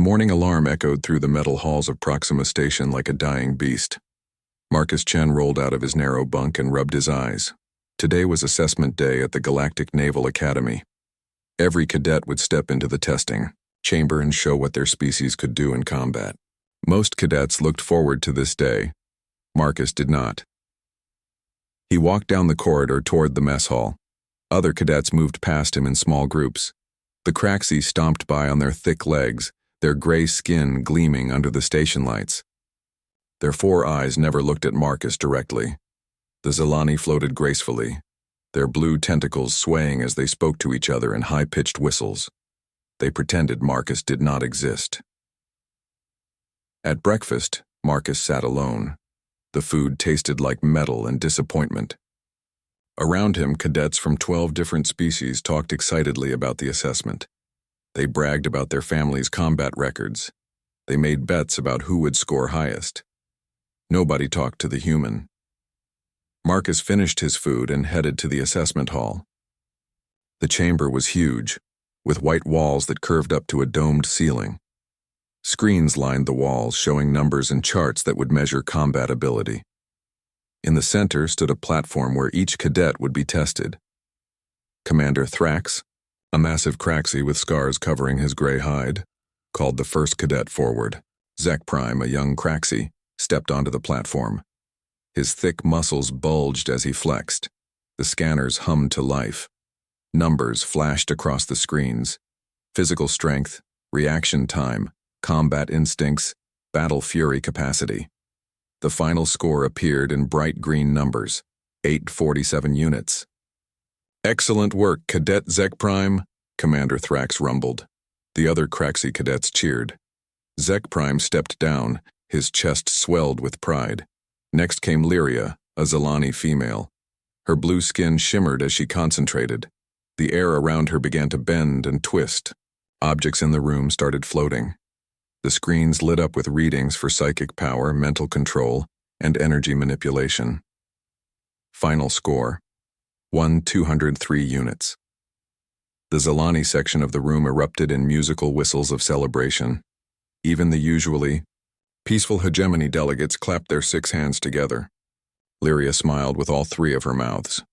morning alarm echoed through the metal halls of Proxima Station like a dying beast. Marcus Chen rolled out of his narrow bunk and rubbed his eyes. Today was assessment day at the Galactic Naval Academy. Every cadet would step into the testing chamber and show what their species could do in combat. Most cadets looked forward to this day. Marcus did not. He walked down the corridor toward the mess hall. Other cadets moved past him in small groups. The Craxi stomped by on their thick legs, their gray skin gleaming under the station lights. Their 4 eyes never looked at Marcus directly. The Zilani floated gracefully, their blue tentacles swaying as they spoke to each other in high-pitched whistles. They pretended Marcus did not exist. At breakfast, Marcus sat alone. The food tasted like metal and disappointment. Around him, cadets from 12 different species talked excitedly about the assessment. They bragged about their families' combat records. They made bets about who would score highest. Nobody talked to the human. Marcus finished his food and headed to the assessment hall. The chamber was huge, with white walls that curved up to a domed ceiling. Screens lined the walls showing numbers and charts that would measure combat ability. In the center stood a platform where each cadet would be tested. Commander Thrax, a massive Craxi with scars covering his gray hide, called the first cadet forward. Zek Prime, a young Craxi, stepped onto the platform. His thick muscles bulged as he flexed. The scanners hummed to life. Numbers flashed across the screens. Physical strength, reaction time, combat instincts, battle fury capacity. The final score appeared in bright green numbers, 847 units. "Excellent work, Cadet Zek Prime," Commander Thrax rumbled. The other Craxi cadets cheered. Zek Prime stepped down, his chest swelled with pride. Next came Lyria, a Zilani female. Her blue skin shimmered as she concentrated. The air around her began to bend and twist. Objects in the room started floating. The screens lit up with readings for psychic power, mental control, and energy manipulation. Final score: 1,203 units. The Zilani section of the room erupted in musical whistles of celebration. Even the usually peaceful hegemony delegates clapped their 6 hands together. Lyria smiled with all 3 of her mouths.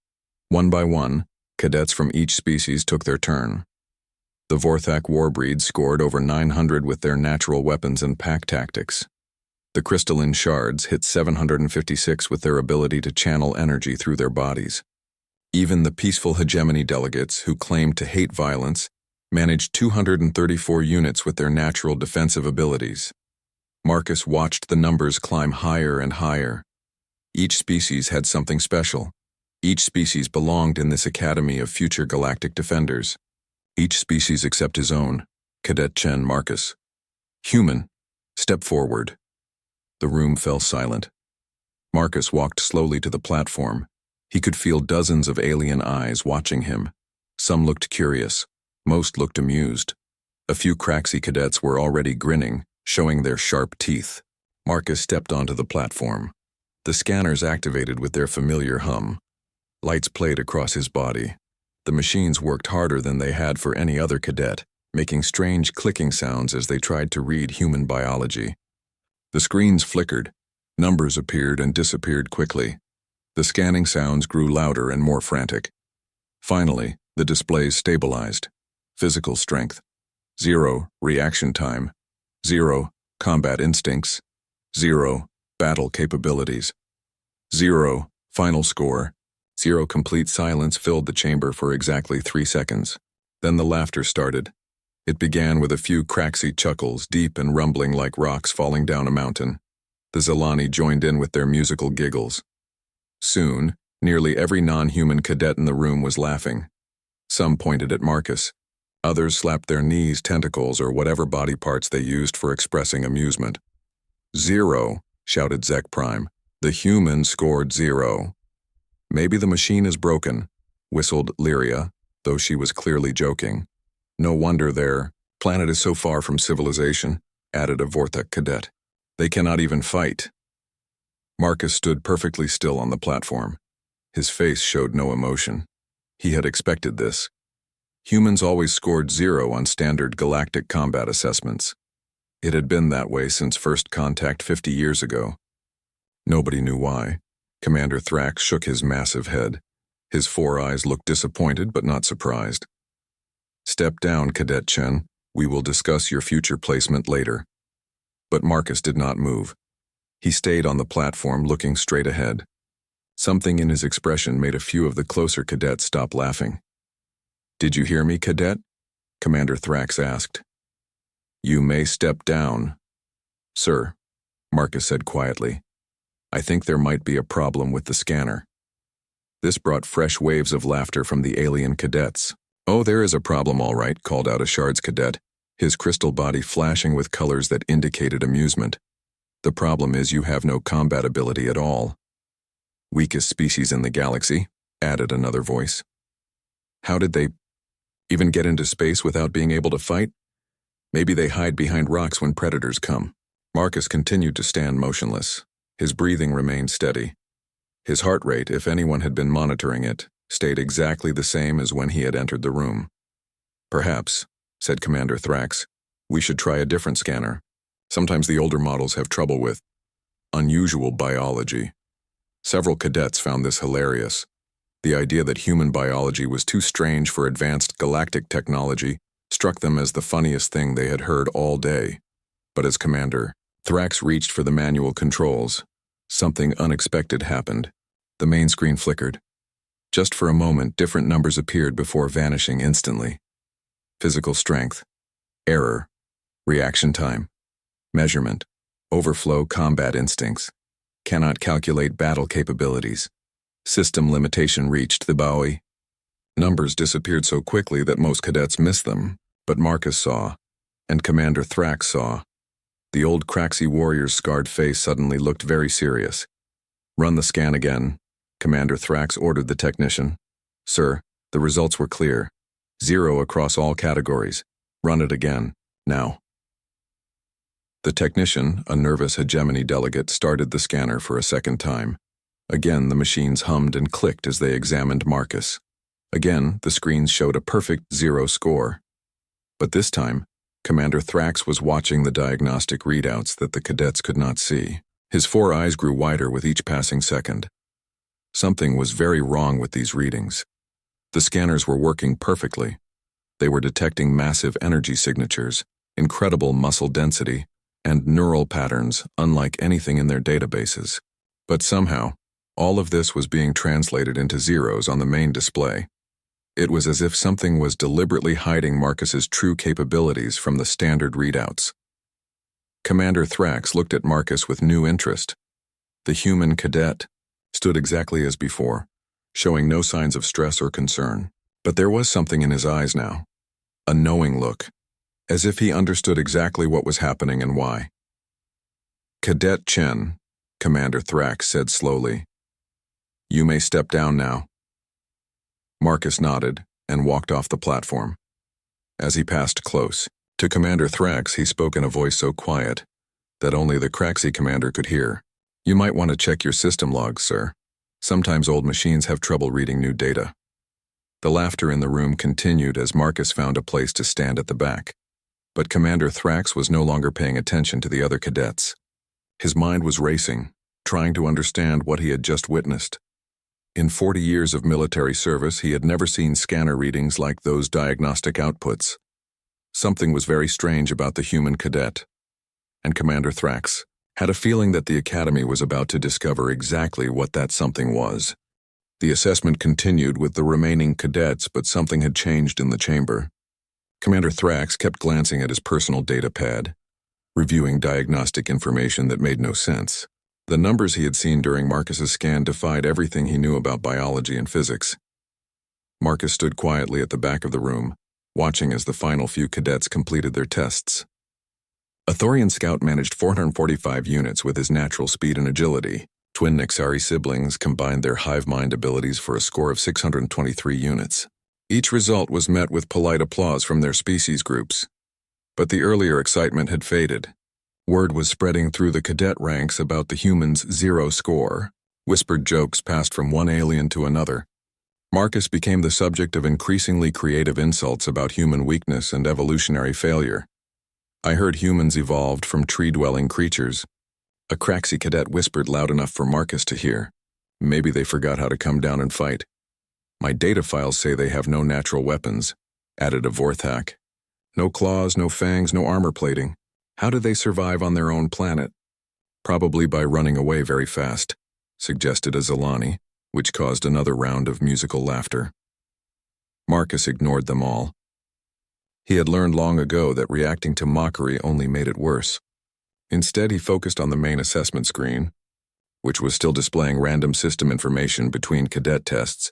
One by one, cadets from each species took their turn. The Vorthak warbreed scored over 900 with their natural weapons and pack tactics. The crystalline shards hit 756 with their ability to channel energy through their bodies. Even the peaceful hegemony delegates, who claimed to hate violence, managed 234 units with their natural defensive abilities. Marcus watched the numbers climb higher and higher. Each species had something special. Each species belonged in this academy of future galactic defenders. Each species except his own, Cadet Chen Marcus. "Human, step forward." The room fell silent. Marcus walked slowly to the platform. He could feel dozens of alien eyes watching him. Some looked curious. Most looked amused. A few Craxi cadets were already grinning, showing their sharp teeth. Marcus stepped onto the platform. The scanners activated with their familiar hum. Lights played across his body. The machines worked harder than they had for any other cadet, making strange clicking sounds as they tried to read human biology. The screens flickered. Numbers appeared and disappeared quickly. The scanning sounds grew louder and more frantic. Finally, the displays stabilized. Physical strength: 0 reaction time, 0 combat instincts, 0 battle capabilities, 0 final score. 0 complete silence filled the chamber for exactly 3 seconds. Then the laughter started. It began with a few Craxi chuckles, deep and rumbling like rocks falling down a mountain. The Zilani joined in with their musical giggles. Soon, nearly every non-human cadet in the room was laughing. Some pointed at Marcus. Others slapped their knees, tentacles, or whatever body parts they used for expressing amusement. 0, shouted Zek Prime. The human scored 0. "Maybe the machine is broken," whistled Lyria, though she was clearly joking. "No wonder their planet is so far from civilization," added a Vorthak cadet. "They cannot even fight." Marcus stood perfectly still on the platform. His face showed no emotion. He had expected this. Humans always scored 0 on standard galactic combat assessments. It had been that way since first contact 50 years ago. Nobody knew why. Commander Thrax shook his massive head. His 4 eyes looked disappointed but not surprised. "Step down, Cadet Chen. We will discuss your future placement later." But Marcus did not move. He stayed on the platform looking straight ahead. Something in his expression made a few of the closer cadets stop laughing. "Did you hear me, Cadet?" Commander Thrax asked. "You may step down." "Sir," Marcus said quietly, "I think there might be a problem with the scanner." This brought fresh waves of laughter from the alien cadets. "Oh, there is a problem all right," called out a Shards cadet, his crystal body flashing with colors that indicated amusement. "The problem is you have no combat ability at all." "Weakest species in the galaxy," added another voice. "How did they even get into space without being able to fight? Maybe they hide behind rocks when predators come." Marcus continued to stand motionless. His breathing remained steady. His heart rate, if anyone had been monitoring it, stayed exactly the same as when he had entered the room. "Perhaps," said Commander Thrax, "we should try a different scanner. Sometimes the older models have trouble with unusual biology." Several cadets found this hilarious. The idea that human biology was too strange for advanced galactic technology struck them as the funniest thing they had heard all day. But as Commander Thrax reached for the manual controls, something unexpected happened. The main screen flickered. Just for a moment, different numbers appeared before vanishing instantly. Physical strength, error, reaction time, measurement, overflow combat instincts, cannot calculate battle capabilities, system limitation reached. The Bowie. Numbers disappeared so quickly that most cadets missed them, but Marcus saw, and Commander Thrax saw. The old Craxy warrior's scarred face suddenly looked very serious. "Run the scan again," Commander Thrax ordered the technician. "Sir, the results were clear. 0 across all categories. Run it again, now." The technician, a nervous hegemony delegate, started the scanner for a second time. Again, the machines hummed and clicked as they examined Marcus. Again, the screens showed a perfect 0 score. But this time, Commander Thrax was watching the diagnostic readouts that the cadets could not see. His 4 eyes grew wider with each passing second. Something was very wrong with these readings. The scanners were working perfectly. They were detecting massive energy signatures, incredible muscle density, and neural patterns unlike anything in their databases. But somehow, all of this was being translated into zeros on the main display. It was as if something was deliberately hiding Marcus's true capabilities from the standard readouts. Commander Thrax looked at Marcus with new interest. The human cadet stood exactly as before, showing no signs of stress or concern. But there was something in his eyes now, a knowing look, as if he understood exactly what was happening and why. "Cadet Chen," Commander Thrax said slowly, "you may step down now." Marcus nodded and walked off the platform. As he passed close to Commander Thrax, he spoke in a voice so quiet that only the Craxy commander could hear. "You might want to check your system logs, sir. Sometimes old machines have trouble reading new data." The laughter in the room continued as Marcus found a place to stand at the back. But Commander Thrax was no longer paying attention to the other cadets. His mind was racing, trying to understand what he had just witnessed. In 40 years of military service, he had never seen scanner readings like those diagnostic outputs. Something was very strange about the human cadet, and Commander Thrax had a feeling that the Academy was about to discover exactly what that something was. The assessment continued with the remaining cadets, but something had changed in the chamber. Commander Thrax kept glancing at his personal data pad, reviewing diagnostic information that made no sense. The numbers he had seen during Marcus's scan defied everything he knew about biology and physics. Marcus stood quietly at the back of the room, watching as the final few cadets completed their tests. A Thorian scout managed 445 units with his natural speed and agility. Twin Nixari siblings combined their hive mind abilities for a score of 623 units. Each result was met with polite applause from their species groups. But the earlier excitement had faded. Word was spreading through the cadet ranks about the humans' 0 score. Whispered jokes passed from one alien to another. Marcus became the subject of increasingly creative insults about human weakness and evolutionary failure. I heard humans evolved from tree-dwelling creatures. A Craxy cadet whispered loud enough for Marcus to hear. Maybe they forgot how to come down and fight. My data files say they have no natural weapons, added a Vorthak. No claws, no fangs, no armor plating. How do they survive on their own planet? Probably by running away very fast, suggested a Zalani, which caused another round of musical laughter. Marcus ignored them all. He had learned long ago that reacting to mockery only made it worse. Instead, he focused on the main assessment screen, which was still displaying random system information between cadet tests.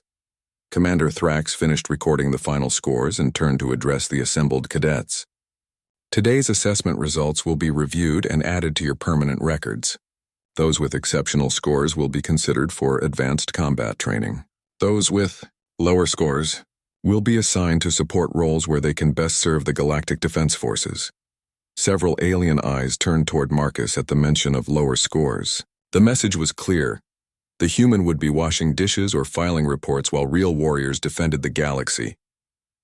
Commander Thrax finished recording the final scores and turned to address the assembled cadets. Today's assessment results will be reviewed and added to your permanent records. Those with exceptional scores will be considered for advanced combat training. Those with lower scores will be assigned to support roles where they can best serve the Galactic Defense Forces. Several alien eyes turned toward Marcus at the mention of lower scores. The message was clear. The human would be washing dishes or filing reports while real warriors defended the galaxy.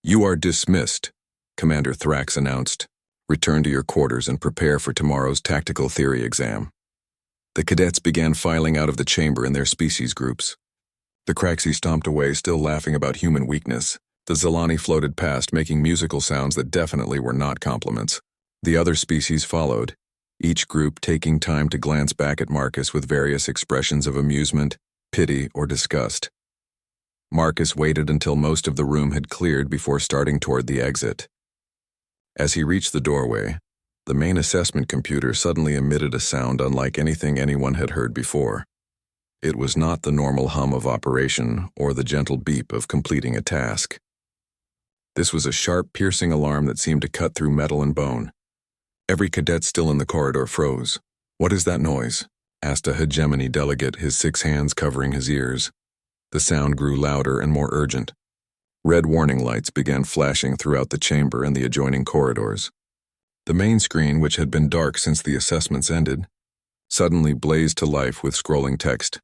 "You are dismissed," Commander Thrax announced. "Return to your quarters and prepare for tomorrow's tactical theory exam." The cadets began filing out of the chamber in their species groups. The Craxy stomped away, still laughing about human weakness. The Zalani floated past, making musical sounds that definitely were not compliments. The other species followed, each group taking time to glance back at Marcus with various expressions of amusement, pity, or disgust. Marcus waited until most of the room had cleared before starting toward the exit. As he reached the doorway, the main assessment computer suddenly emitted a sound unlike anything anyone had heard before. It was not the normal hum of operation or the gentle beep of completing a task. This was a sharp, piercing alarm that seemed to cut through metal and bone. Every cadet still in the corridor froze. "What is that noise?" asked a hegemony delegate, his 6 hands covering his ears. The sound grew louder and more urgent. Red warning lights began flashing throughout the chamber and the adjoining corridors. The main screen, which had been dark since the assessments ended, suddenly blazed to life with scrolling text.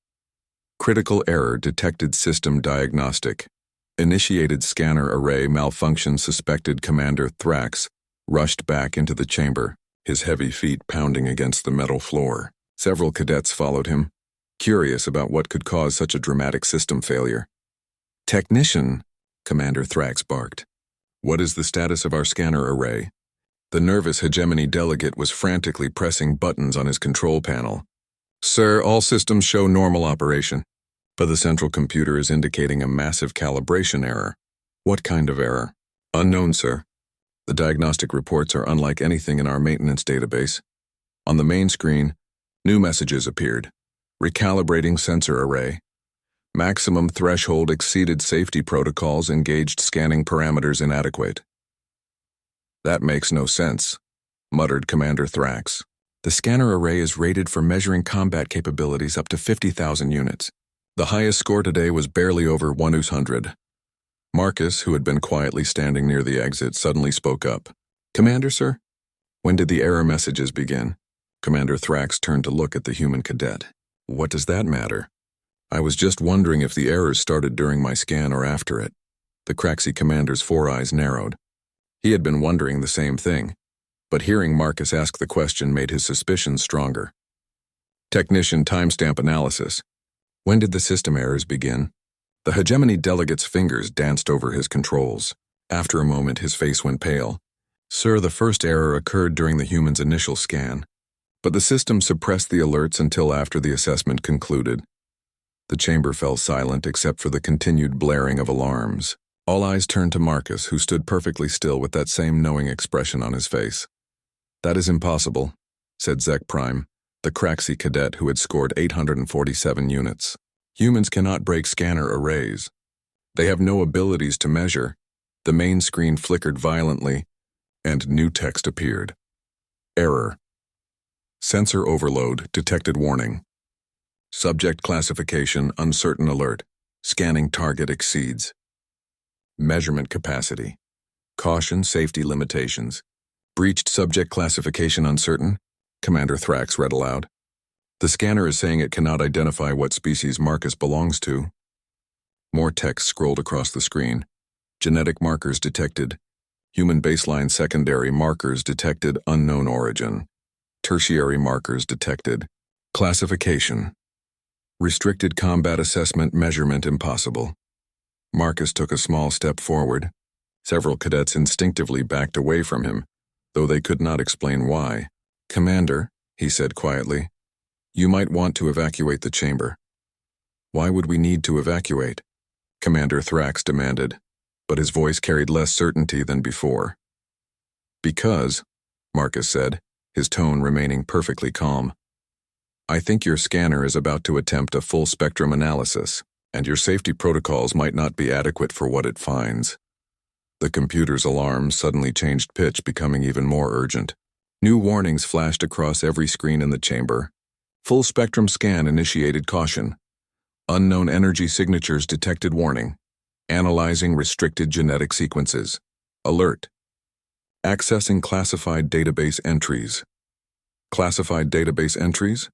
"Critical error detected, system diagnostic. Initiated scanner array malfunction suspected." Commander Thrax rushed back into the chamber, his heavy feet pounding against the metal floor. Several cadets followed him, curious about what could cause such a dramatic system failure. "Technician," Commander Thrax barked. "What is the status of our scanner array?" The nervous hegemony delegate was frantically pressing buttons on his control panel. "Sir, all systems show normal operation, but the central computer is indicating a massive calibration error." "What kind of error?" "Unknown, sir. The diagnostic reports are unlike anything in our maintenance database." On the main screen, new messages appeared. "Recalibrating sensor array. Maximum threshold exceeded, safety protocols engaged, scanning parameters inadequate." "That makes no sense," muttered Commander Thrax. "The scanner array is rated for measuring combat capabilities up to 50,000 units. The highest score today was barely over 100. Marcus, who had been quietly standing near the exit, suddenly spoke up. "Commander, sir?" "When did the error messages begin?" Commander Thrax turned to look at the human cadet. "What does that matter? I was just wondering if the errors started during my scan or after it." The Craxy commander's 4 eyes narrowed. He had been wondering the same thing, but hearing Marcus ask the question made his suspicions stronger. "Technician timestamp analysis. When did the system errors begin?" The hegemony delegate's fingers danced over his controls. After a moment, his face went pale. "Sir, the first error occurred during the human's initial scan, but the system suppressed the alerts until after the assessment concluded." The chamber fell silent except for the continued blaring of alarms. All eyes turned to Marcus, who stood perfectly still with that same knowing expression on his face. "That is impossible," said Zek Prime, the Craxy cadet who had scored 847 units. "Humans cannot break scanner arrays. They have no abilities to measure." The main screen flickered violently, and new text appeared. "Error. Sensor overload, detected warning. Subject classification, uncertain alert. Scanning target exceeds. Measurement capacity. Caution, safety limitations. Breached subject classification uncertain," Commander Thrax read aloud. "The scanner is saying it cannot identify what species Marcus belongs to." More text scrolled across the screen. "Genetic markers detected. Human baseline secondary markers detected unknown origin. Tertiary markers detected. Classification. Restricted combat assessment measurement impossible. Marcus took a small step forward. Several cadets instinctively backed away from him, though they could not explain why. "Commander," he said quietly, "you might want to evacuate the chamber." "Why would we need to evacuate?" Commander Thrax demanded, but his voice carried less certainty than before. "Because," Marcus said, his tone remaining perfectly calm, "I think your scanner is about to attempt a full-spectrum analysis, and your safety protocols might not be adequate for what it finds." The computer's alarm suddenly changed pitch, becoming even more urgent. New warnings flashed across every screen in the chamber. Full-spectrum scan initiated caution. Unknown energy signatures detected warning. Analyzing restricted genetic sequences. Alert. Accessing classified database entries. Classified database entries?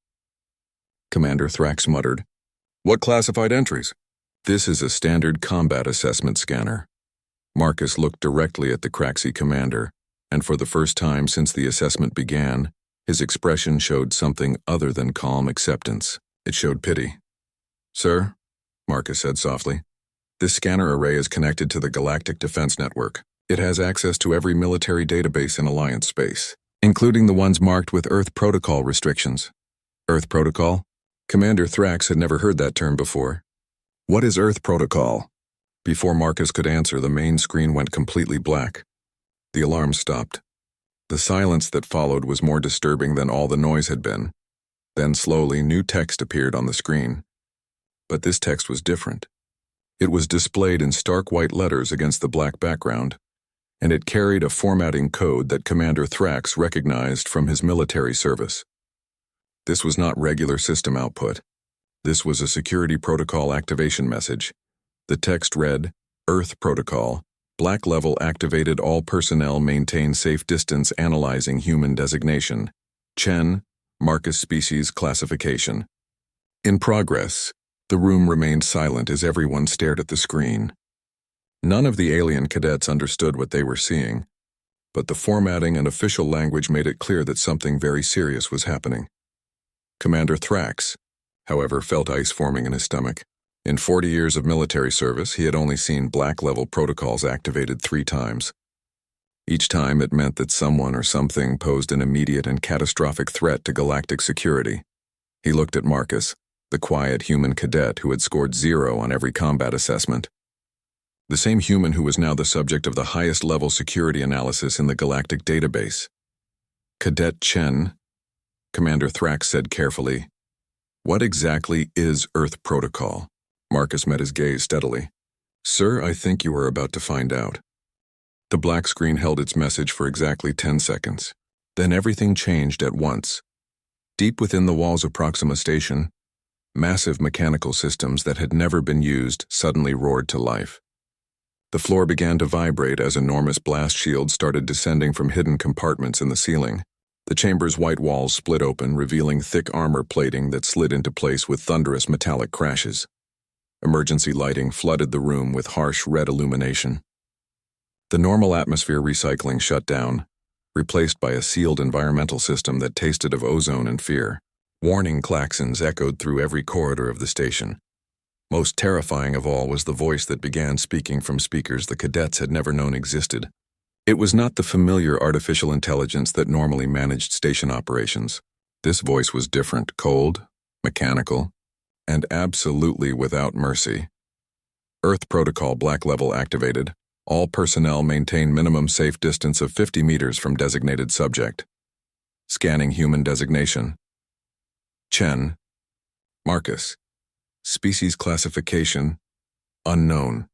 Commander Thrax muttered. "What classified entries?" "This is a standard combat assessment scanner." Marcus looked directly at the Craxi commander, and for the first time since the assessment began, his expression showed something other than calm acceptance. It showed pity. "Sir," Marcus said softly, "this scanner array is connected to the Galactic Defense Network. It has access to every military database in Alliance space, including the ones marked with Earth Protocol restrictions." "Earth Protocol?" Commander Thrax had never heard that term before. "What is Earth Protocol?" Before Marcus could answer, the main screen went completely black. The alarm stopped. The silence that followed was more disturbing than all the noise had been. Then slowly, new text appeared on the screen. But this text was different. It was displayed in stark white letters against the black background, and it carried a formatting code that Commander Thrax recognized from his military service. This was not regular system output. This was a security protocol activation message. The text read, "Earth Protocol. Black level activated. All personnel maintain safe distance. Analyzing human designation. Chen, Marcus species classification." In progress. The room remained silent as everyone stared at the screen. None of the alien cadets understood what they were seeing, but the formatting and official language made it clear that something very serious was happening. Commander Thrax, however, felt ice forming in his stomach. In 40 years of military service, he had only seen black-level protocols activated 3 times. Each time it meant that someone or something posed an immediate and catastrophic threat to galactic security. He looked at Marcus, the quiet human cadet who had scored 0 on every combat assessment. The same human who was now the subject of the highest-level security analysis in the galactic database. "Cadet Chen," Commander Thrax said carefully, "what exactly is Earth Protocol?" Marcus met his gaze steadily. "Sir, I think you are about to find out." The black screen held its message for exactly 10 seconds. Then everything changed at once. Deep within the walls of Proxima Station, massive mechanical systems that had never been used suddenly roared to life. The floor began to vibrate as enormous blast shields started descending from hidden compartments in the ceiling. The chamber's white walls split open, revealing thick armor plating that slid into place with thunderous metallic crashes. Emergency lighting flooded the room with harsh red illumination. The normal atmosphere recycling shut down, replaced by a sealed environmental system that tasted of ozone and fear. Warning klaxons echoed through every corridor of the station. Most terrifying of all was the voice that began speaking from speakers the cadets had never known existed. It was not the familiar artificial intelligence that normally managed station operations. This voice was different, cold, mechanical, and absolutely without mercy. "Earth Protocol Black Level activated. All personnel maintain minimum safe distance of 50 meters from designated subject. Scanning human designation. Chen. Marcus. Species classification. Unknown."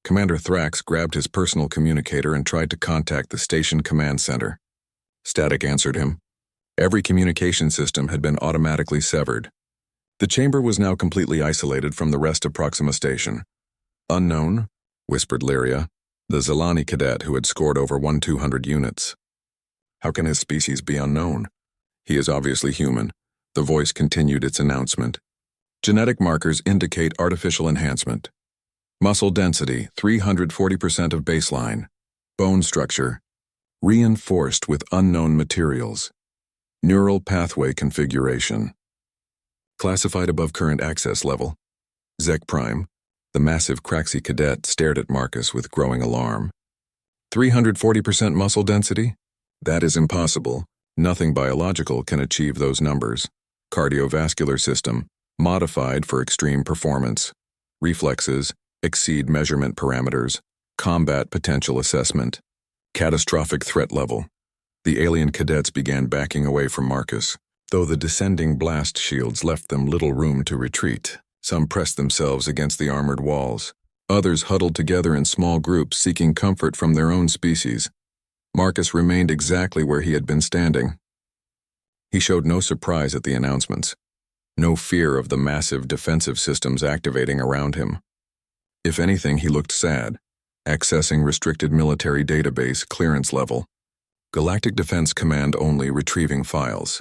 Commander Thrax grabbed his personal communicator and tried to contact the station command center. Static answered him. Every communication system had been automatically severed. The chamber was now completely isolated from the rest of Proxima Station. "Unknown," whispered Lyria, the Zelani cadet who had scored over 1,200 units. "How can his species be unknown? He is obviously human." The voice continued its announcement. "Genetic markers indicate artificial enhancement. Muscle density, 340% of baseline. Bone structure, reinforced with unknown materials. Neural pathway configuration. Classified above current access level. Zek Prime, the massive Craxi cadet, stared at Marcus with growing alarm. 340% muscle density? That is impossible. Nothing biological can achieve those numbers. Cardiovascular system, modified for extreme performance. Reflexes, exceed measurement parameters. Combat potential assessment. Catastrophic threat level. The alien cadets began backing away from Marcus. Though the descending blast shields left them little room to retreat, some pressed themselves against the armored walls. Others huddled together in small groups seeking comfort from their own species. Marcus remained exactly where he had been standing. He showed no surprise at the announcements, no fear of the massive defensive systems activating around him. If anything, he looked sad, accessing restricted military database clearance level. Galactic Defense Command only retrieving files.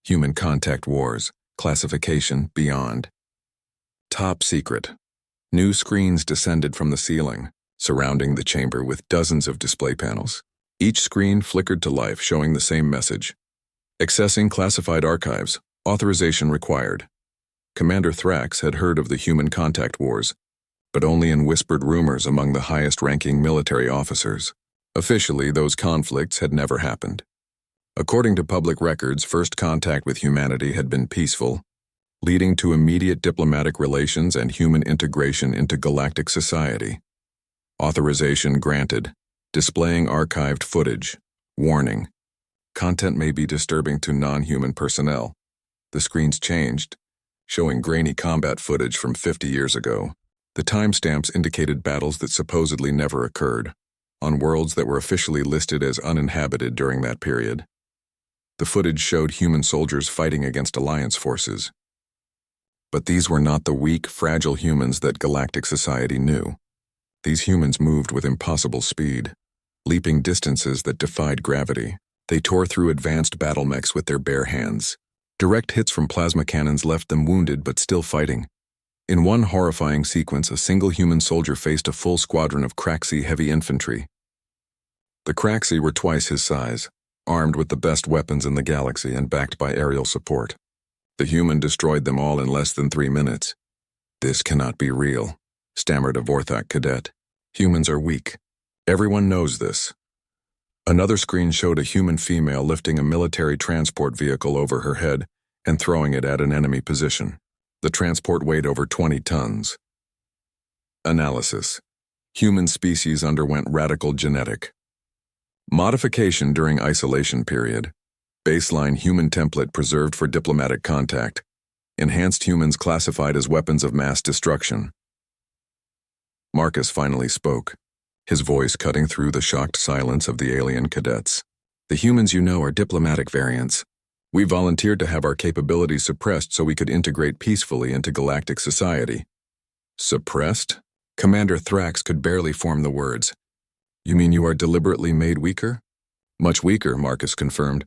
Human contact wars, classification beyond. Top secret. New screens descended from the ceiling, surrounding the chamber with dozens of display panels. Each screen flickered to life, showing the same message. Accessing classified archives, authorization required. Commander Thrax had heard of the human contact wars, but only in whispered rumors among the highest-ranking military officers. Officially, those conflicts had never happened. According to public records, first contact with humanity had been peaceful, leading to immediate diplomatic relations and human integration into galactic society. Authorization granted. Displaying archived footage. Warning. Content may be disturbing to non-human personnel. The screens changed, showing grainy combat footage from 50 years ago. The timestamps indicated battles that supposedly never occurred, on worlds that were officially listed as uninhabited during that period. The footage showed human soldiers fighting against Alliance forces. But these were not the weak, fragile humans that galactic society knew. These humans moved with impossible speed, leaping distances that defied gravity. They tore through advanced battle mechs with their bare hands. Direct hits from plasma cannons left them wounded but still fighting. In one horrifying sequence, a single human soldier faced a full squadron of Craxi heavy infantry. The Craxi were twice his size, armed with the best weapons in the galaxy and backed by aerial support. The human destroyed them all in less than 3 minutes. "This cannot be real," stammered a Vorthak cadet. "Humans are weak. Everyone knows this." Another screen showed a human female lifting a military transport vehicle over her head and throwing it at an enemy position. The transport weighed over 20 tons. Analysis. Human species underwent radical genetic modification during isolation period. Baseline human template preserved for diplomatic contact. Enhanced humans classified as weapons of mass destruction. Marcus finally spoke, his voice cutting through the shocked silence of the alien cadets. "The humans you know are diplomatic variants. We volunteered to have our capabilities suppressed so we could integrate peacefully into galactic society." "Suppressed?" Commander Thrax could barely form the words. "You mean you are deliberately made weaker?" "Much weaker," Marcus confirmed.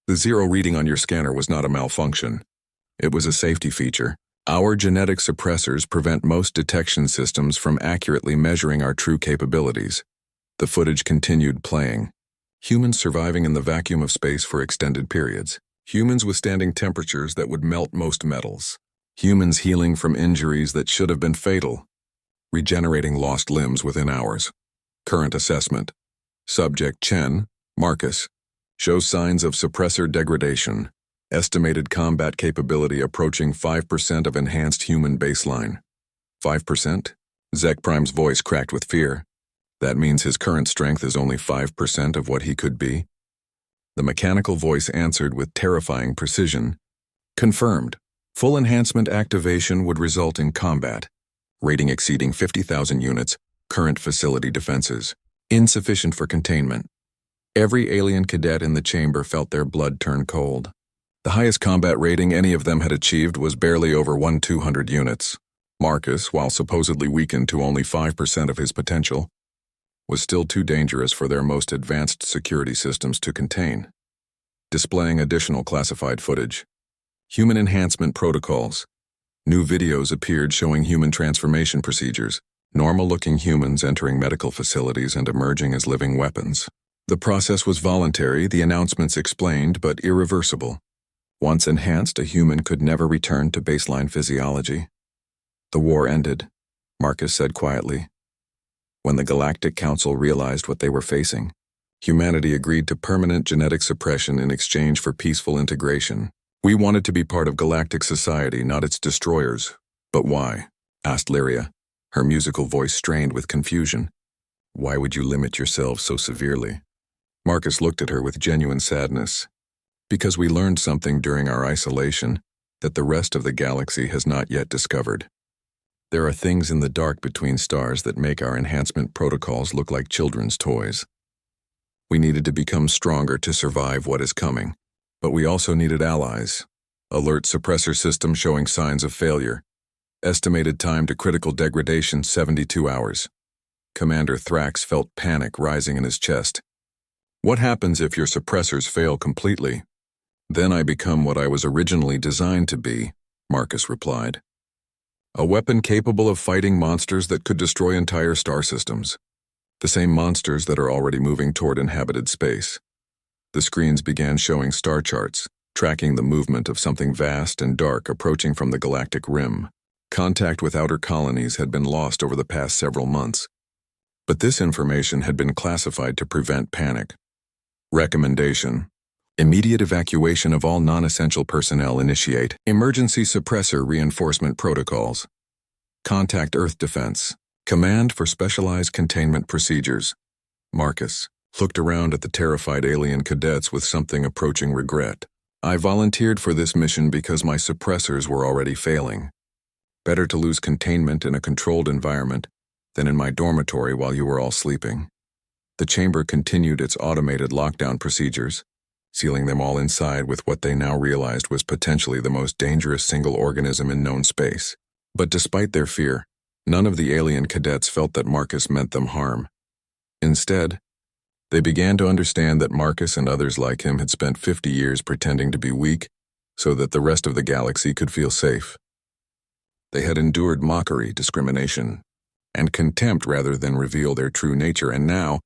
"The zero reading on your scanner was not a malfunction. It was a safety feature. Our genetic suppressors prevent most detection systems from accurately measuring our true capabilities." The footage continued playing. Humans surviving in the vacuum of space for extended periods. Humans withstanding temperatures that would melt most metals. Humans healing from injuries that should have been fatal. Regenerating lost limbs within hours. Current assessment. Subject Chen, Marcus. Shows signs of suppressor degradation. Estimated combat capability approaching 5% of enhanced human baseline. 5%? Zek Prime's voice cracked with fear. That means his current strength is only 5% of what he could be? The mechanical voice answered with terrifying precision. Confirmed. Full enhancement activation would result in combat. Rating exceeding 50,000 units. Current facility defenses. Insufficient for containment. Every alien cadet in the chamber felt their blood turn cold. The highest combat rating any of them had achieved was barely over 1,200 units. Marcus, while supposedly weakened to only 5% of his potential, was still too dangerous for their most advanced security systems to contain. Displaying additional classified footage. Human enhancement protocols. New videos appeared showing human transformation procedures. normal-looking humans entering medical facilities and emerging as living weapons. The process was voluntary, the announcements explained, but irreversible. Once enhanced, a human could never return to baseline physiology. The war ended, Marcus said quietly. When the Galactic Council realized what they were facing, humanity agreed to permanent genetic suppression in exchange for peaceful integration. We wanted to be part of galactic society, not its destroyers. But why? Asked Lyria, her musical voice strained with confusion. Why would you limit yourselves so severely? Marcus looked at her with genuine sadness. Because we learned something during our isolation that the rest of the galaxy has not yet discovered. There are things in the dark between stars that make our enhancement protocols look like children's toys. We needed to become stronger to survive what is coming, but we also needed allies. Alert suppressor system showing signs of failure. Estimated time to critical degradation 72 hours. Commander Thrax felt panic rising in his chest. What happens if your suppressors fail completely? Then I become what I was originally designed to be, Marcus replied. A weapon capable of fighting monsters that could destroy entire star systems. The same monsters that are already moving toward inhabited space. The screens began showing star charts, tracking the movement of something vast and dark approaching from the galactic rim. Contact with outer colonies had been lost over the past several months. But this information had been classified to prevent panic. Recommendation: immediate evacuation of all non-essential personnel. Initiate emergency suppressor reinforcement protocols. Contact Earth Defense. Command for specialized containment procedures. Marcus looked around at the terrified alien cadets with something approaching regret. I volunteered for this mission because my suppressors were already failing. Better to lose containment in a controlled environment than in my dormitory while you were all sleeping. The chamber continued its automated lockdown procedures, sealing them all inside with what they now realized was potentially the most dangerous single organism in known space. But despite their fear, none of the alien cadets felt that Marcus meant them harm. Instead, they began to understand that Marcus and others like him had spent 50 years pretending to be weak so that the rest of the galaxy could feel safe. They had endured mockery, discrimination, and contempt rather than reveal their true nature, and now,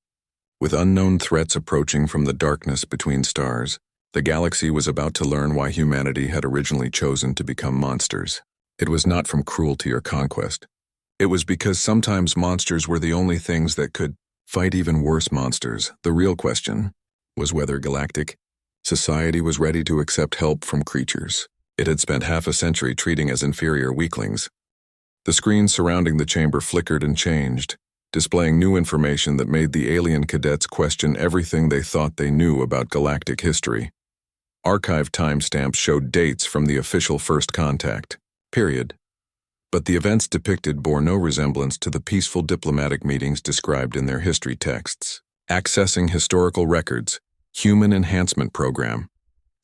with unknown threats approaching from the darkness between stars, the galaxy was about to learn why humanity had originally chosen to become monsters. It was not from cruelty or conquest. It was because sometimes monsters were the only things that could fight even worse monsters. The real question was whether galactic society was ready to accept help from creatures it had spent half a century treating as inferior weaklings. The screens surrounding the chamber flickered and changed, displaying new information that made the alien cadets question everything they thought they knew about galactic history. Archive timestamps showed dates from the official first contact, period. But the events depicted bore no resemblance to the peaceful diplomatic meetings described in their history texts. Accessing historical records, human enhancement program,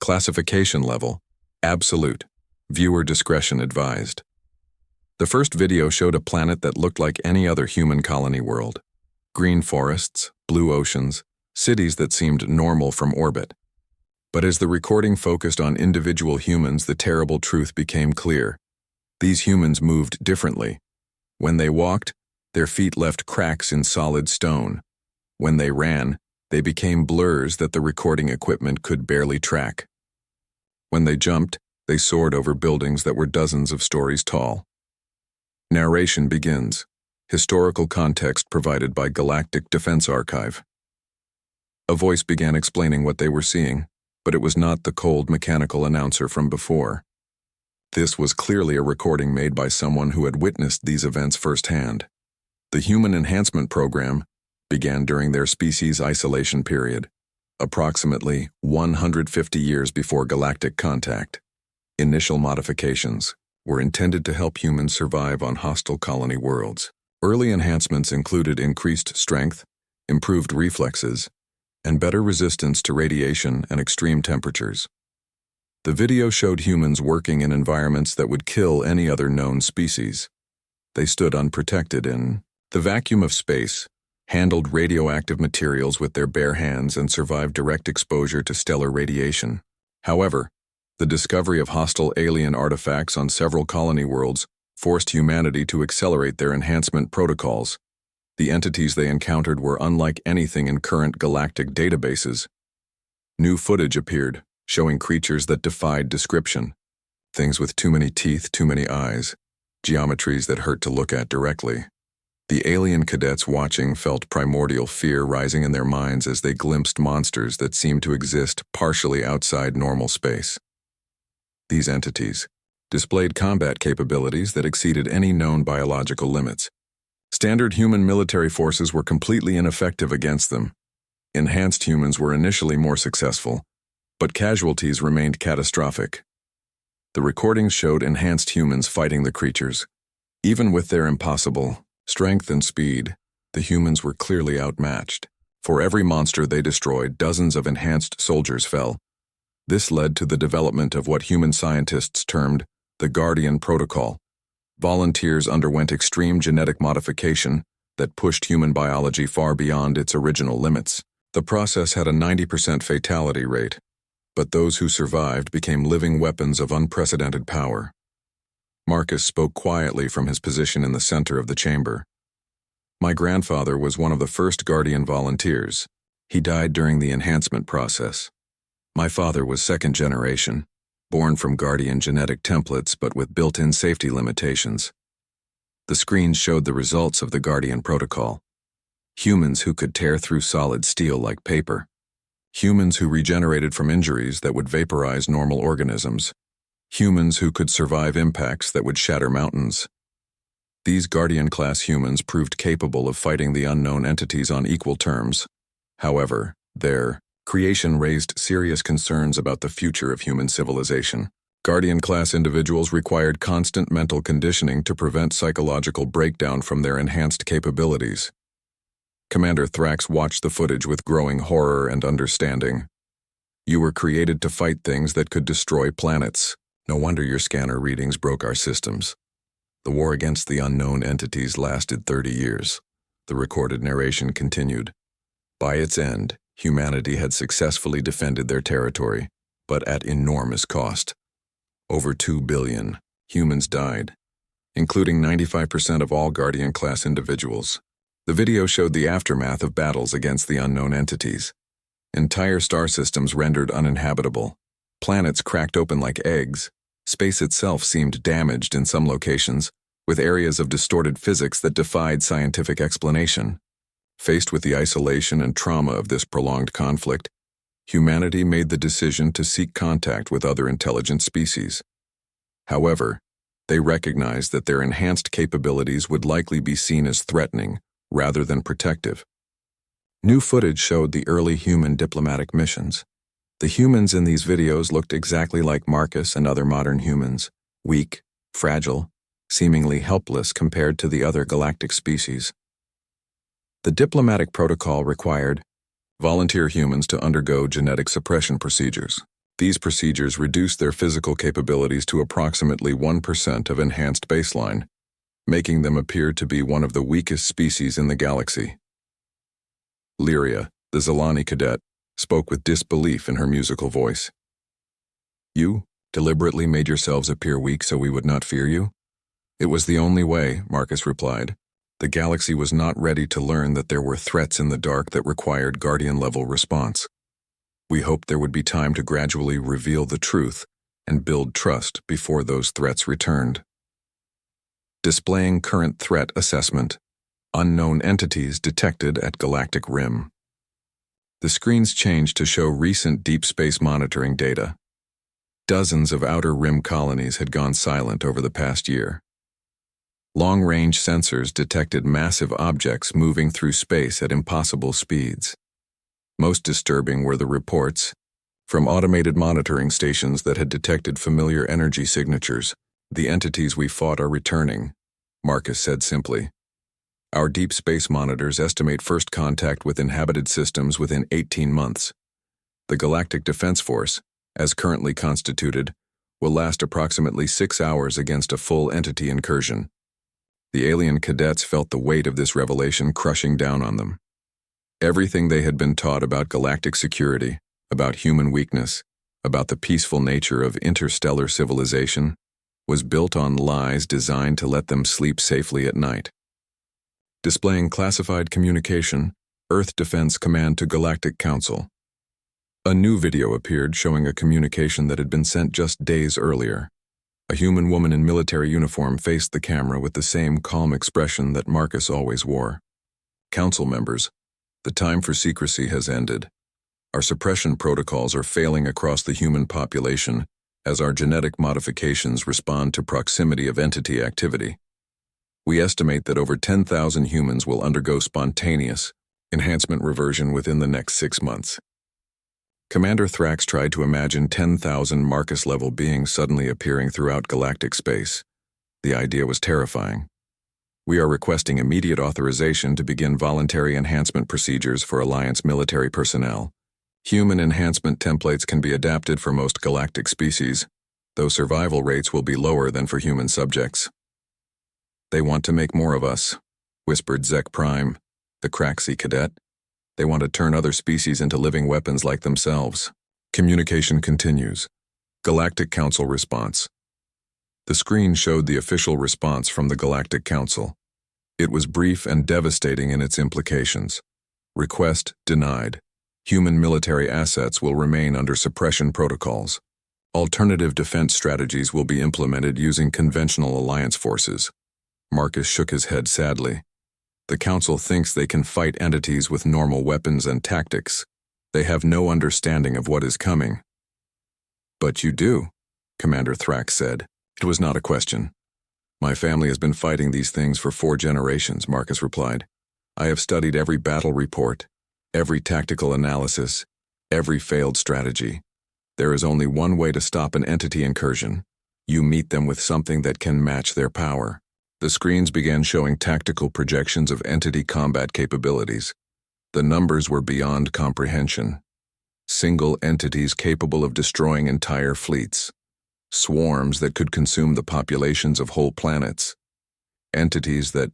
classification level, absolute, viewer discretion advised. The first video showed a planet that looked like any other human colony world. Green forests, blue oceans, cities that seemed normal from orbit. But as the recording focused on individual humans, the terrible truth became clear. These humans moved differently. When they walked, their feet left cracks in solid stone. When they ran, they became blurs that the recording equipment could barely track. When they jumped, they soared over buildings that were dozens of stories tall. Narration begins. Historical context provided by Galactic Defense Archive. A voice began explaining what they were seeing, but it was not the cold mechanical announcer from before. This was clearly a recording made by someone who had witnessed these events firsthand. The Human Enhancement Program began during their species' isolation period, approximately 150 years before galactic contact. Initial modifications were intended to help humans survive on hostile colony worlds. Early enhancements included increased strength, improved reflexes, and better resistance to radiation and extreme temperatures. The video showed humans working in environments that would kill any other known species. They stood unprotected in the vacuum of space, handled radioactive materials with their bare hands, and survived direct exposure to stellar radiation. However, the discovery of hostile alien artifacts on several colony worlds forced humanity to accelerate their enhancement protocols. The entities they encountered were unlike anything in current galactic databases. New footage appeared, showing creatures that defied description. Things with too many teeth, too many eyes, geometries that hurt to look at directly. The alien cadets watching felt primordial fear rising in their minds as they glimpsed monsters that seemed to exist partially outside normal space. These entities displayed combat capabilities that exceeded any known biological limits. Standard human military forces were completely ineffective against them. Enhanced humans were initially more successful, but casualties remained catastrophic. The recordings showed enhanced humans fighting the creatures. Even with their impossible strength and speed, the humans were clearly outmatched. For every monster they destroyed, dozens of enhanced soldiers fell. This led to the development of what human scientists termed the Guardian Protocol. Volunteers underwent extreme genetic modification that pushed human biology far beyond its original limits. The process had a 90% fatality rate, but those who survived became living weapons of unprecedented power. Marcus spoke quietly from his position in the center of the chamber. My grandfather was one of the first Guardian volunteers. He died during the enhancement process. My father was second generation, born from Guardian genetic templates but with built-in safety limitations. The screens showed the results of the Guardian protocol. Humans who could tear through solid steel like paper. Humans who regenerated from injuries that would vaporize normal organisms. Humans who could survive impacts that would shatter mountains. These Guardian-class humans proved capable of fighting the unknown entities on equal terms. However, their creation raised serious concerns about the future of human civilization. Guardian-class individuals required constant mental conditioning to prevent psychological breakdown from their enhanced capabilities. Commander Thrax watched the footage with growing horror and understanding. You were created to fight things that could destroy planets. No wonder your scanner readings broke our systems. The war against the unknown entities lasted 30 years. The recorded narration continued. By its end, humanity had successfully defended their territory, but at enormous cost. Over 2 billion humans died, including 95% of all Guardian-class individuals. The video showed the aftermath of battles against the unknown entities. Entire star systems rendered uninhabitable. Planets cracked open like eggs. Space itself seemed damaged in some locations, with areas of distorted physics that defied scientific explanation. Faced with the isolation and trauma of this prolonged conflict, humanity made the decision to seek contact with other intelligent species. However, they recognized that their enhanced capabilities would likely be seen as threatening rather than protective. New footage showed the early human diplomatic missions. The humans in these videos looked exactly like Marcus and other modern humans, weak, fragile, seemingly helpless compared to the other galactic species. The diplomatic protocol required volunteer humans to undergo genetic suppression procedures. These procedures reduced their physical capabilities to approximately 1% of enhanced baseline, making them appear to be one of the weakest species in the galaxy. Lyria, the Zilani cadet, spoke with disbelief in her musical voice. You deliberately made yourselves appear weak so we would not fear you? It was the only way, Marcus replied. The galaxy was not ready to learn that there were threats in the dark that required Guardian-level response. We hoped there would be time to gradually reveal the truth and build trust before those threats returned. Displaying current threat assessment. Unknown entities detected at Galactic Rim. The screens changed to show recent deep space monitoring data. Dozens of outer rim colonies had gone silent over the past year. Long-range sensors detected massive objects moving through space at impossible speeds. Most disturbing were the reports from automated monitoring stations that had detected familiar energy signatures. The entities we fought are returning, Marcus said simply. Our deep space monitors estimate first contact with inhabited systems within 18 months. The Galactic Defense Force, as currently constituted, will last approximately 6 hours against a full entity incursion. The alien cadets felt the weight of this revelation crushing down on them. Everything they had been taught about galactic security, about human weakness, about the peaceful nature of interstellar civilization, was built on lies designed to let them sleep safely at night. Displaying classified communication, Earth Defense Command to Galactic Council. A new video appeared showing a communication that had been sent just days earlier. A human woman in military uniform faced the camera with the same calm expression that Marcus always wore. Council members, the time for secrecy has ended. Our suppression protocols are failing across the human population as our genetic modifications respond to proximity of entity activity. We estimate that over 10,000 humans will undergo spontaneous enhancement reversion within the next 6 months. Commander Thrax tried to imagine 10,000 Marcus-level beings suddenly appearing throughout galactic space. The idea was terrifying. We are requesting immediate authorization to begin voluntary enhancement procedures for Alliance military personnel. Human enhancement templates can be adapted for most galactic species, though survival rates will be lower than for human subjects. They want to make more of us, whispered Zek Prime, the Craxi cadet. They want to turn other species into living weapons like themselves. Communication continues. Galactic Council response. The screen showed the official response from the Galactic Council. It was brief and devastating in its implications. Request denied. Human military assets will remain under suppression protocols. Alternative defense strategies will be implemented using conventional alliance forces. Marcus shook his head sadly. The Council thinks they can fight entities with normal weapons and tactics. They have no understanding of what is coming. But you do, Commander Thrax said. It was not a question. My family has been fighting these things for 4 generations, Marcus replied. I have studied every battle report, every tactical analysis, every failed strategy. There is only one way to stop an entity incursion. You meet them with something that can match their power. The screens began showing tactical projections of entity combat capabilities. The numbers were beyond comprehension. Single entities capable of destroying entire fleets. Swarms that could consume the populations of whole planets. Entities that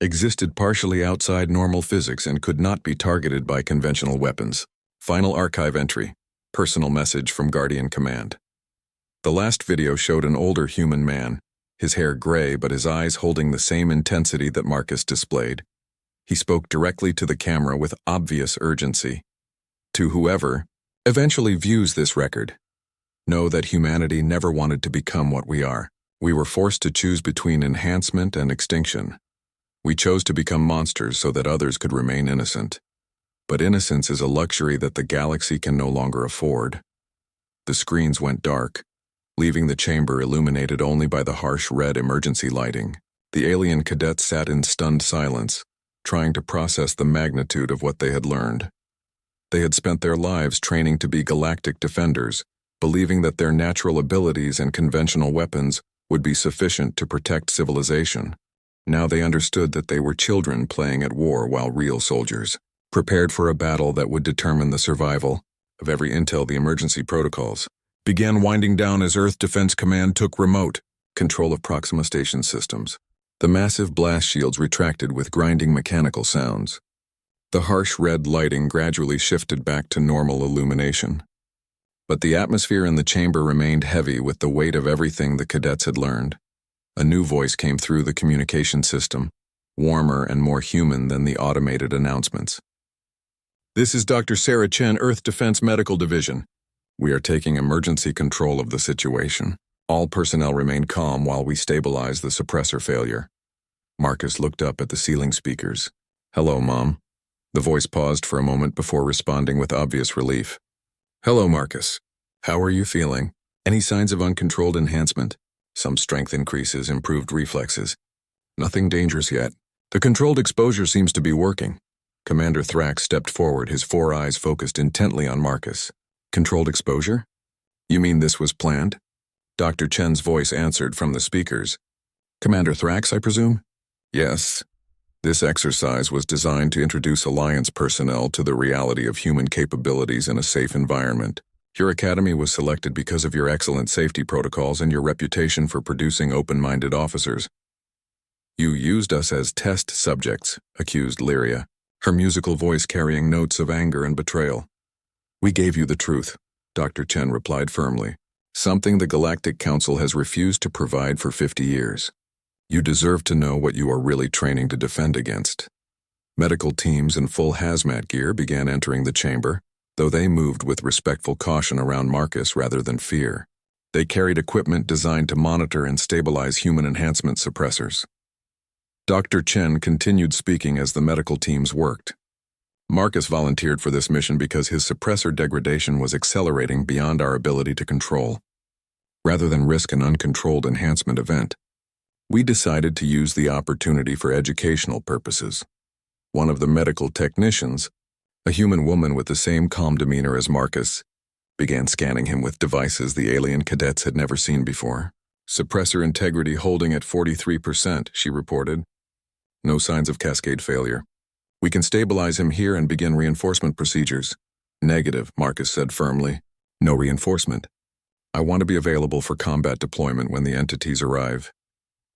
existed partially outside normal physics and could not be targeted by conventional weapons. Final archive entry. Personal message from Guardian Command. The last video showed an older human man, his hair gray but his eyes holding the same intensity that Marcus displayed. He spoke directly to the camera with obvious urgency. To whoever eventually views this record, know that humanity never wanted to become what we are. We were forced to choose between enhancement and extinction. We chose to become monsters so that others could remain innocent. But innocence is a luxury that the galaxy can no longer afford. The screens went dark, leaving the chamber illuminated only by the harsh red emergency lighting. The alien cadets sat in stunned silence, trying to process the magnitude of what they had learned. They had spent their lives training to be galactic defenders, believing that their natural abilities and conventional weapons would be sufficient to protect civilization. Now they understood that they were children playing at war while real soldiers, prepared for a battle that would determine the survival of every intel. The emergency protocols began winding down as Earth Defense Command took remote control of Proxima Station systems. The massive blast shields retracted with grinding mechanical sounds. The harsh red lighting gradually shifted back to normal illumination. But the atmosphere in the chamber remained heavy with the weight of everything the cadets had learned. A new voice came through the communication system, warmer and more human than the automated announcements. This is Dr. Sarah Chen, Earth Defense Medical Division. We are taking emergency control of the situation. All personnel remain calm while we stabilize the suppressor failure. Marcus looked up at the ceiling speakers. Hello, Mom. The voice paused for a moment before responding with obvious relief. Hello, Marcus. How are you feeling? Any signs of uncontrolled enhancement? Some strength increases, improved reflexes. Nothing dangerous yet. The controlled exposure seems to be working. Commander Thrax stepped forward, his 4 eyes focused intently on Marcus. Controlled exposure? You mean this was planned? Dr. Chen's voice answered from the speakers. Commander Thrax, I presume? Yes. This exercise was designed to introduce Alliance personnel to the reality of human capabilities in a safe environment. Your academy was selected because of your excellent safety protocols and your reputation for producing open-minded officers. You used us as test subjects, accused Lyria, her musical voice carrying notes of anger and betrayal. We gave you the truth, Dr. Chen replied firmly. something the Galactic Council has refused to provide for 50 years. You deserve to know what you are really training to defend against. Medical teams in full hazmat gear began entering the chamber, though they moved with respectful caution around Marcus rather than fear. They carried equipment designed to monitor and stabilize human enhancement suppressors. Dr. Chen continued speaking as the medical teams worked. Marcus volunteered for this mission because his suppressor degradation was accelerating beyond our ability to control. Rather than risk an uncontrolled enhancement event, we decided to use the opportunity for educational purposes. One of the medical technicians, a human woman with the same calm demeanor as Marcus, began scanning him with devices the alien cadets had never seen before. Suppressor integrity holding at 43%, she reported. No signs of cascade failure. We can stabilize him here and begin reinforcement procedures. Negative, Marcus said firmly. No reinforcement. I want to be available for combat deployment when the entities arrive.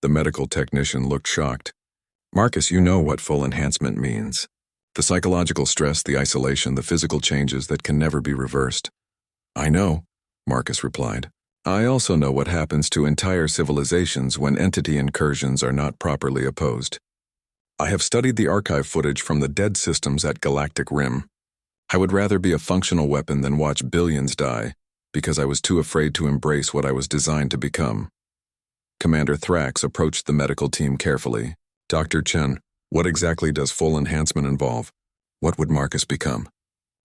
The medical technician looked shocked. Marcus, you know what full enhancement means. The psychological stress, the isolation, the physical changes that can never be reversed. I know, Marcus replied. I also know what happens to entire civilizations when entity incursions are not properly opposed. I have studied the archive footage from the dead systems at Galactic Rim. I would rather be a functional weapon than watch billions die, because I was too afraid to embrace what I was designed to become. Commander Thrax approached the medical team carefully. Dr. Chen, what exactly does full enhancement involve? What would Marcus become?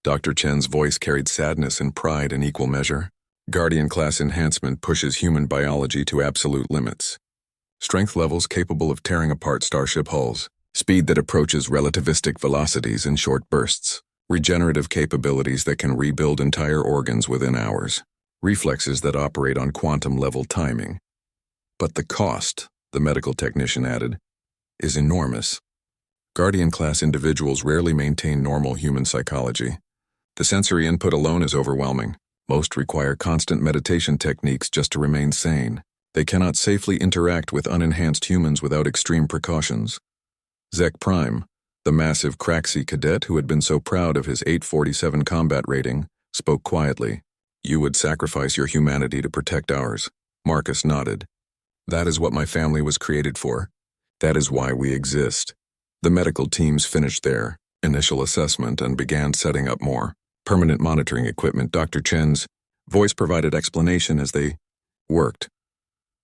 Dr. Chen's voice carried sadness and pride in equal measure. Guardian-class enhancement pushes human biology to absolute limits. Strength levels capable of tearing apart starship hulls. Speed that approaches relativistic velocities in short bursts. Regenerative capabilities that can rebuild entire organs within hours. Reflexes that operate on quantum-level timing. But the cost, the medical technician added, is enormous. Guardian-class individuals rarely maintain normal human psychology. The sensory input alone is overwhelming. Most require constant meditation techniques just to remain sane. They cannot safely interact with unenhanced humans without extreme precautions. Zek Prime, the massive Craxi cadet who had been so proud of his 847 combat rating, spoke quietly. You would sacrifice your humanity to protect ours. Marcus nodded. That is what my family was created for. That is why we exist. The medical teams finished their initial assessment and began setting up more permanent monitoring equipment. Dr. Chen's voice provided explanation as they worked.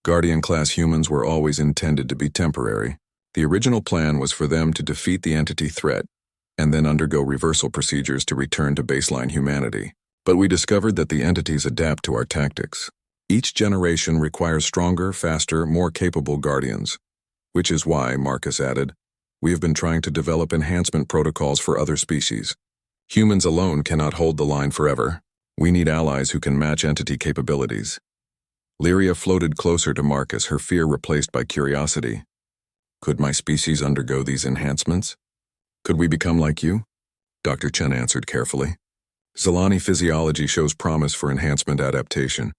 Guardian-class humans were always intended to be temporary. The original plan was for them to defeat the entity threat and then undergo reversal procedures to return to baseline humanity. But we discovered that the entities adapt to our tactics. Each generation requires stronger, faster, more capable guardians. Which is why, Marcus added, we have been trying to develop enhancement protocols for other species. Humans alone cannot hold the line forever. We need allies who can match entity capabilities. Lyria floated closer to Marcus, her fear replaced by curiosity. Could my species undergo these enhancements? Could we become like you? Dr. Chen answered carefully. Zilani physiology shows promise for enhancement adaptation.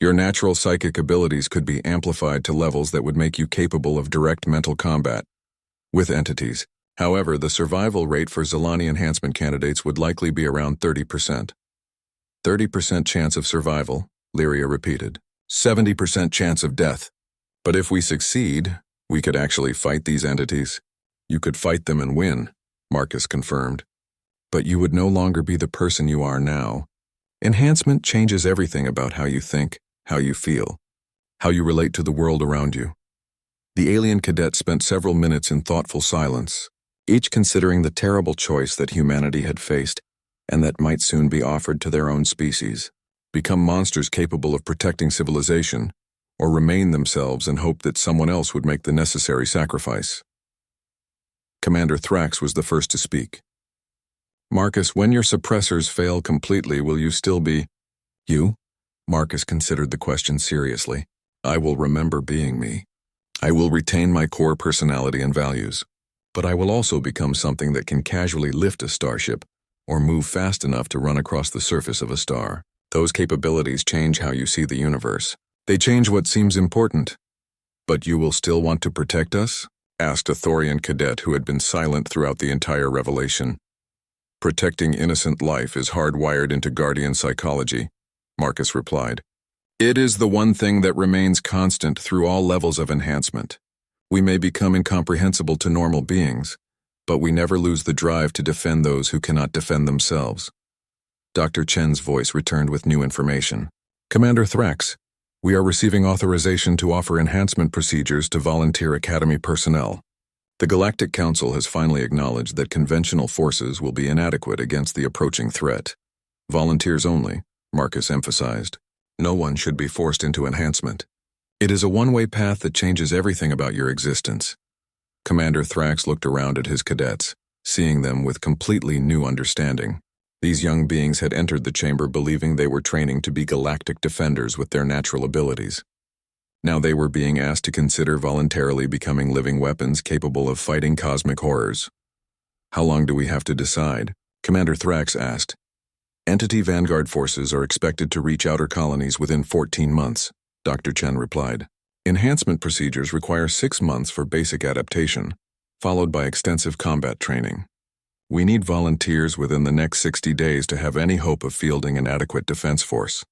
Your natural psychic abilities could be amplified to levels that would make you capable of direct mental combat with entities. However, the survival rate for Zilani enhancement candidates would likely be around 30%. 30% chance of survival, Lyria repeated. 70% chance of death. But if we succeed, we could actually fight these entities. You could fight them and win, Marcus confirmed. But you would no longer be the person you are now. Enhancement changes everything about how you think, how you feel, how you relate to the world around you. The alien cadet spent several minutes in thoughtful silence, each considering the terrible choice that humanity had faced and that might soon be offered to their own species. Become monsters capable of protecting civilization, or remain themselves and hope that someone else would make the necessary sacrifice. Commander Thrax was the first to speak. Marcus, when your suppressors fail completely, will you still be you? Marcus considered the question seriously. I will remember being me. I will retain my core personality and values, but I will also become something that can casually lift a starship or move fast enough to run across the surface of a star. Those capabilities change how you see the universe. They change what seems important. But you will still want to protect us? Asked a Thorian cadet who had been silent throughout the entire revelation. Protecting innocent life is hardwired into Guardian psychology, Marcus replied. It is the one thing that remains constant through all levels of enhancement. We may become incomprehensible to normal beings, but we never lose the drive to defend those who cannot defend themselves. Dr. Chen's voice returned with new information. Commander Thrax, we are receiving authorization to offer enhancement procedures to volunteer Academy personnel. The Galactic Council has finally acknowledged that conventional forces will be inadequate against the approaching threat. Volunteers only, Marcus emphasized. No one should be forced into enhancement. It is a one-way path that changes everything about your existence. Commander Thrax looked around at his cadets, seeing them with completely new understanding. These young beings had entered the chamber believing they were training to be galactic defenders with their natural abilities. Now they were being asked to consider voluntarily becoming living weapons capable of fighting cosmic horrors. How long do we have to decide? Commander Thrax asked. Entity Vanguard forces are expected to reach outer colonies within 14 months, Dr. Chen replied. Enhancement procedures require 6 months for basic adaptation, followed by extensive combat training. We need volunteers within the next 60 days to have any hope of fielding an adequate defense force.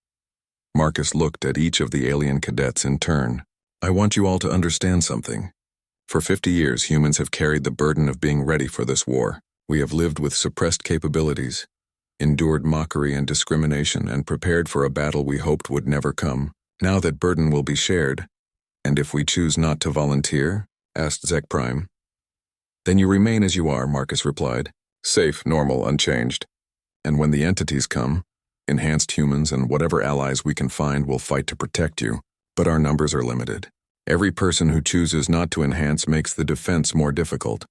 Marcus looked at each of the alien cadets in turn. I want you all to understand something. For 50 years, humans have carried the burden of being ready for this war. We have lived with suppressed capabilities, endured mockery and discrimination, and prepared for a battle we hoped would never come. Now that burden will be shared. And if we choose not to volunteer? Asked Zek Prime. Then you remain as you are, Marcus replied. Safe, normal, unchanged. And when the entities come, enhanced humans and whatever allies we can find will fight to protect you, but our numbers are limited. Every person who chooses not to enhance makes the defense more difficult.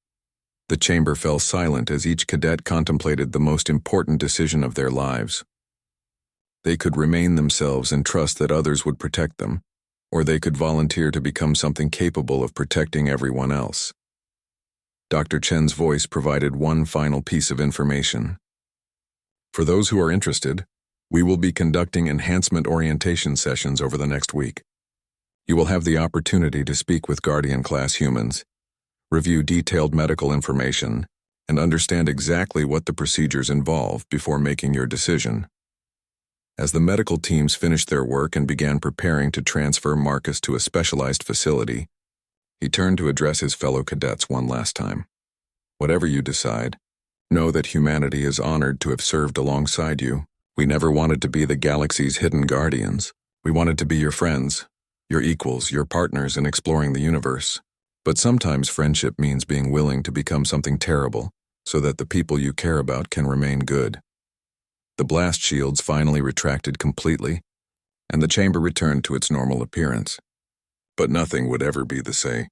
The chamber fell silent as each cadet contemplated the most important decision of their lives. They could remain themselves and trust that others would protect them, or they could volunteer to become something capable of protecting everyone else. Dr. Chen's voice provided one final piece of information. For those who are interested, we will be conducting enhancement orientation sessions over the next week. You will have the opportunity to speak with Guardian-class humans, review detailed medical information, and understand exactly what the procedures involve before making your decision. As the medical teams finished their work and began preparing to transfer Marcus to a specialized facility, he turned to address his fellow cadets one last time. Whatever you decide, know that humanity is honored to have served alongside you. We never wanted to be the galaxy's hidden guardians. We wanted to be your friends, your equals, your partners in exploring the universe. But sometimes friendship means being willing to become something terrible so that the people you care about can remain good. The blast shields finally retracted completely, and the chamber returned to its normal appearance. But nothing would ever be the same.